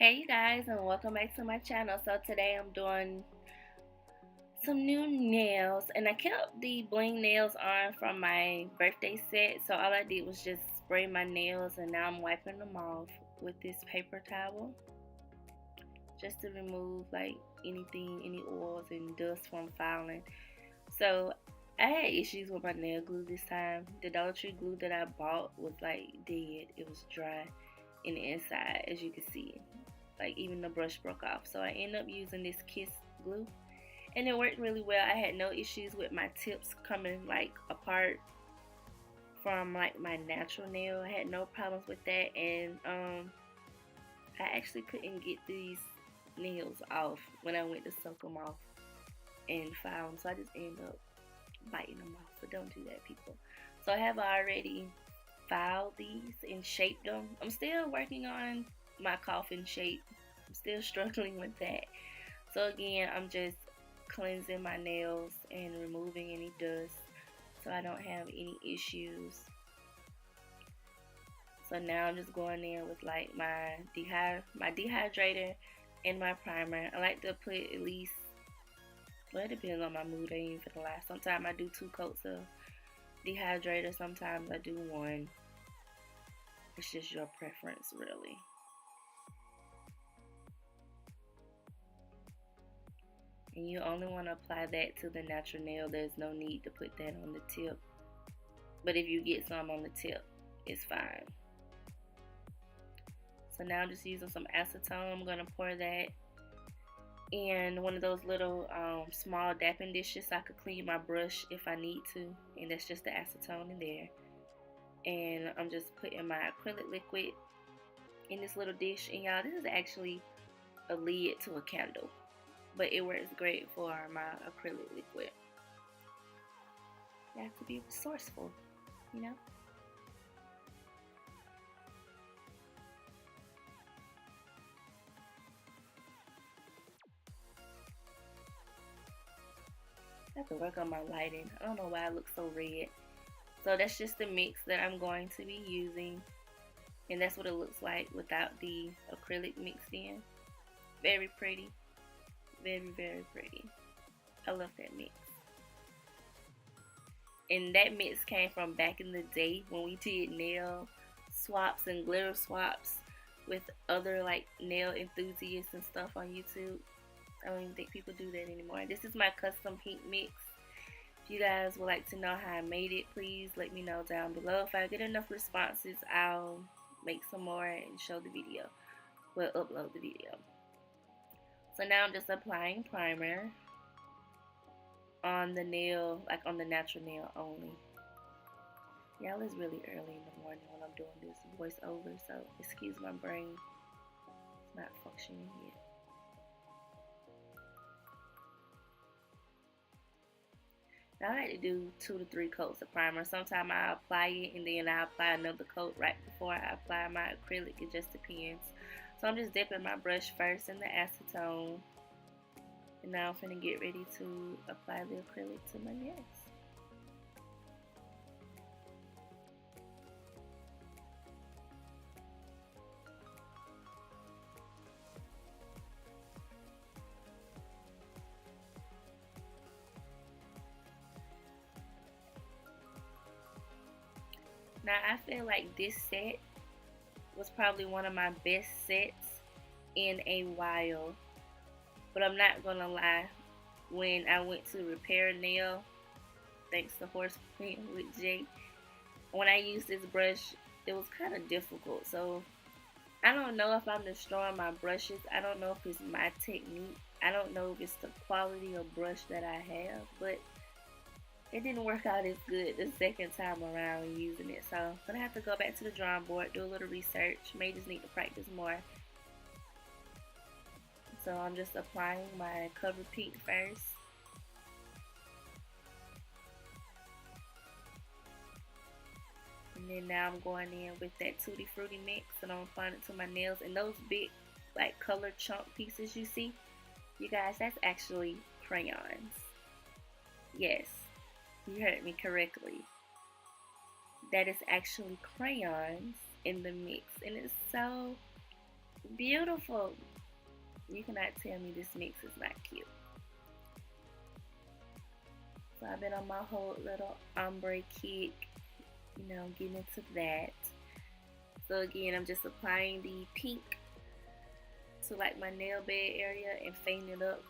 Hey you guys, and welcome back to my channel. So today I'm doing some new nails, and I kept the bling nails on from my birthday set. So all I did was just spray my nails, and now I'm wiping them off with this paper towel just to remove like any oils and dust from filing. So I had issues with my nail glue this time. The Dollar Tree glue that I bought was like dead. It was dry in the inside, as you can see. Like even the brush broke off. So I ended up using this Kiss glue, and it worked really well. I had no issues with my tips coming like apart from like my natural nail. I had no problems with that, and I actually couldn't get these nails off when I went to soak them off and file them. So I just ended up biting them off. But don't do that, people. So I have already filed these and shaped them. I'm still working on my coffin shape. I'm still struggling with that. So again, I'm just cleansing my nails and removing any dust so I don't have any issues. So now I'm just going in with like my dehydrator and my primer. I like to put at least, well, it depends on my mood. I ain't for the last. Sometimes I do 2 coats of dehydrator. Sometimes I do 1. It's just your preference, really. And you only want to apply that to the natural nail. There's no need to put that on the tip. But if you get some on the tip, it's fine. So now I'm just using some acetone. I'm going to pour that in one of those little small dapping dishes so I could clean my brush if I need to. And that's just the acetone in there. And I'm just putting my acrylic liquid in this little dish. And y'all, this is actually a lid to a candle, but it works great for my acrylic liquid. You have to be resourceful, you know? I have to work on my lighting. I don't know why it looks so red. So that's just the mix that I'm going to be using. And that's what it looks like without the acrylic mixed in. Very pretty. Very, very pretty. I love that mix. And that mix came from back in the day when we did nail swaps and glitter swaps with other like nail enthusiasts and stuff on YouTube. I don't even think people do that anymore. This is my custom pink mix. If you guys would like to know how I made it, please let me know down below. If I get enough responses, I'll make some more and show the video. We'll upload the video. So now I'm just applying primer on the nail, like on the natural nail only. Y'all, it's really early in the morning when I'm doing this voiceover, so excuse my brain. It's not functioning yet. Now I like to do 2 to 3 coats of primer. Sometimes I apply it and then I apply another coat right before I apply my acrylic. It just depends. So I'm just dipping my brush first in the acetone. And now I'm finna get ready to apply the acrylic to my nails. Now I feel like this set was probably one of my best sets in a while. But I'm not gonna lie, when I went to repair a nail, thanks to Horse Plant with Jay, when I used this brush, it was kind of difficult. So I don't know if I'm destroying my brushes. I don't know if it's my technique. I don't know if it's the quality of brush that I have, but it didn't work out as good the second time around using it. So I'm gonna have to go back to the drawing board, do a little research. May just need to practice more. So I'm just applying my cover pink first. And then now I'm going in with that Tutti Frutti mix, and I'm applying it to my nails. And those big like colored chunk pieces you see, you guys, that's actually crayons. Yes, you heard me correctly. That is actually crayons in the mix, and it's so beautiful. You cannot tell me this mix is not cute. So I've been on my whole little ombre kick, getting into that. So again, I'm just applying the pink to like my nail bed area and fading it up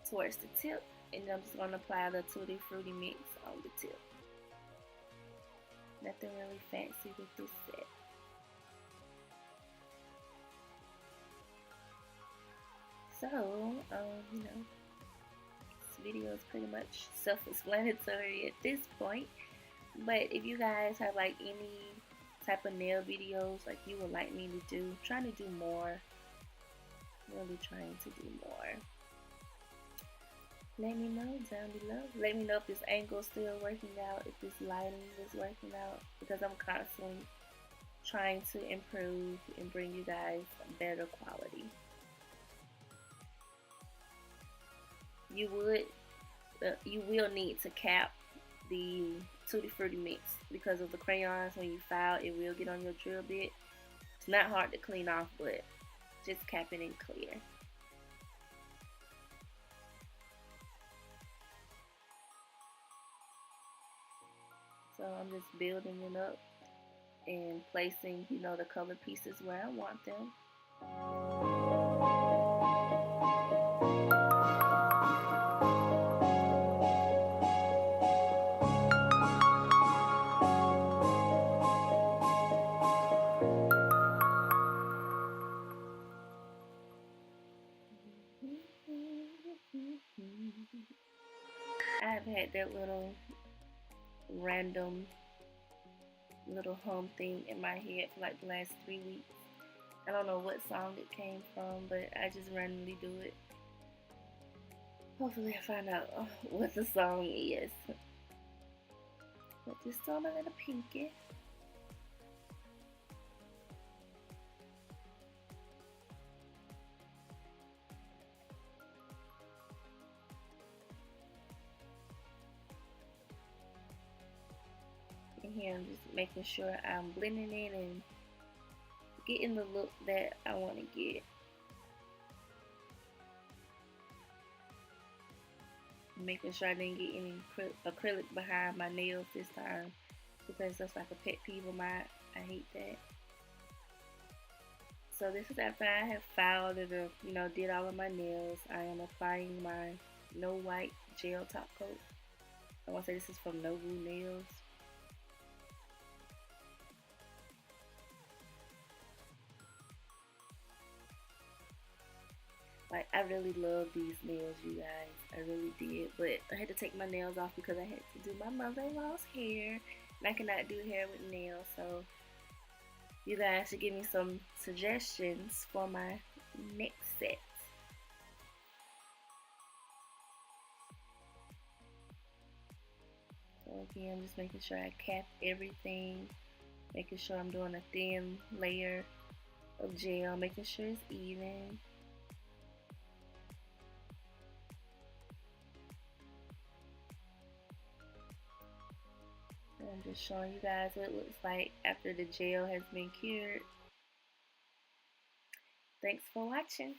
towards the tip. And I'm just going to apply the Tutti Frutti mix on the tip. Nothing really fancy with this set. So, this video is pretty much self-explanatory at this point. But if you guys have like any type of nail videos like you would like me to do, I'm trying to do more. Really trying to do more. Let me know down below. Let me know if this angle is still working out, if this lighting is working out, because I'm constantly trying to improve and bring you guys better quality. You will need to cap the Tutti Frutti mix because of the crayons. When you file, it will get on your drill bit. It's not hard to clean off, but just cap it and clear. So I'm just building it up and placing, the color pieces where I want them. I've had that little random little hum thing in my head for like the last 3 weeks. I don't know what song it came from, but I just randomly do it. Hopefully I find out what the song is. But just throw my little pinky. And here I'm just making sure I'm blending in and getting the look that I want to get. Making sure I didn't get any acrylic behind my nails this time, because that's like a pet peeve of mine. I hate that. So this is after I have filed and did all of my nails. I am applying my No White gel top coat. I want to say this is from No Glue Nails. Like, I really love these nails, you guys. I really did. But I had to take my nails off because I had to do my mother-in-law's hair. And I cannot do hair with nails. So you guys should give me some suggestions for my next set. So again, I'm just making sure I cap everything. Making sure I'm doing a thin layer of gel. Making sure it's even. I'm just showing you guys what it looks like after the gel has been cured. Thanks for watching.